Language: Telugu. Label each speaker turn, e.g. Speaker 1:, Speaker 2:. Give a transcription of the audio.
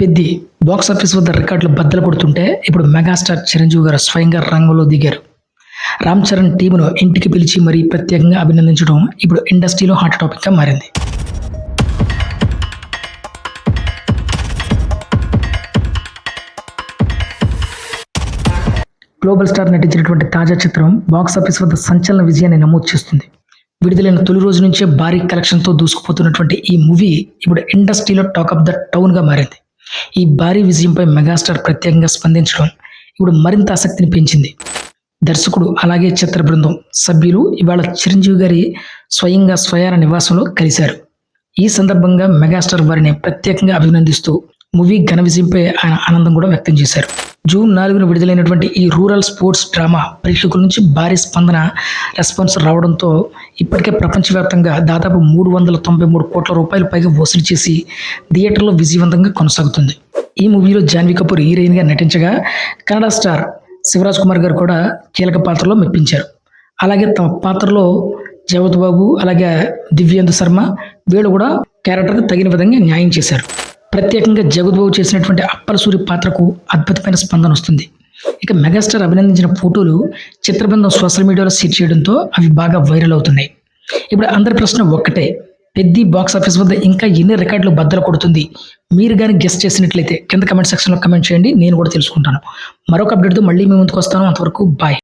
Speaker 1: పెద్ది బాక్సాఫీస్ వద్ద రికార్డులు బద్దలు కొడుతుంటే ఇప్పుడు మెగాస్టార్ చిరంజీవి గారు స్వయంగా రంగంలో దిగారు. రామ్ చరణ్ టీమును ఇంటికి పిలిచి మరీ ప్రత్యేకంగా అభినందించడం ఇప్పుడు ఇండస్ట్రీలో హాట్ టాపిక్గా మారింది. గ్లోబల్ స్టార్ నటించినటువంటి తాజా చిత్రం బాక్సాఫీస్ వద్ద సంచలన విజయాన్ని నమోదు చేస్తుంది. విడుదలైన తొలి రోజు నుంచే భారీ కలెక్షన్తో దూసుకుపోతున్నటువంటి ఈ మూవీ ఇప్పుడు ఇండస్ట్రీలో టాక్ ఆఫ్ ద టౌన్గా మారింది. ఈ భారీ విజయంపై మెగాస్టార్ ప్రత్యేకంగా స్పందించడం ఇప్పుడు మరింత ఆసక్తిని పెంచింది. దర్శకుడు అలాగే చిత్ర బృందం సభ్యులు ఇవాళ చిరంజీవి గారి స్వయాన నివాసంలో కలిశారు. ఈ సందర్భంగా మెగాస్టార్ వారిని ప్రత్యేకంగా అభినందిస్తూ మూవీ ఘన విజయంపై ఆయన ఆనందం కూడా వ్యక్తం చేశారు. జూన్ 4న విడుదలైనటువంటి ఈ రూరల్ స్పోర్ట్స్ డ్రామా ప్రేక్షకుల నుంచి భారీ రెస్పాన్స్ రావడంతో ఇప్పటికే ప్రపంచవ్యాప్తంగా దాదాపు 393 కోట్ల రూపాయలు పైగా వసూలు చేసి థియేటర్లో విజయవంతంగా కొనసాగుతుంది. ఈ మూవీలో జాన్వీ కపూర్ హీరోయిన్గా నటించగా కన్నడ స్టార్ శివరాజ్ కుమార్ గారు కూడా కీలక పాత్రలో మెప్పించారు. అలాగే తమ పాత్రలో జగత్ బాబు అలాగే దివ్యేందు శర్మ వీళ్ళు కూడా క్యారెక్టర్కి తగిన విధంగా న్యాయం చేశారు. ప్రత్యేకంగా జగత్ బాబు చేసినటువంటి అప్పల సూరి పాత్రకు అద్భుతమైన స్పందన వస్తుంది. ఇక మెగాస్టార్ అభినందించిన ఫోటోలు చిత్రబృందం సోషల్ మీడియాలో షేర్ చేయడంతో అవి బాగా వైరల్ అవుతున్నాయి. ఇప్పుడు అందరి ప్రశ్న ఒక్కటే, పెద్ది బాక్స్ ఆఫీస్ వద్ద ఇంకా ఎన్ని రికార్డులు బద్దలు కొడుతుంది? మీరు కానీ గెస్ట్ చేసినట్లయితే కింద కమెంట్ సెక్షన్లో కమెంట్ చేయండి, నేను కూడా తెలుసుకుంటాను. మరొక అప్డేట్తో మళ్ళీ మీ ముందుకు వస్తాను. అంతవరకు బాయ్.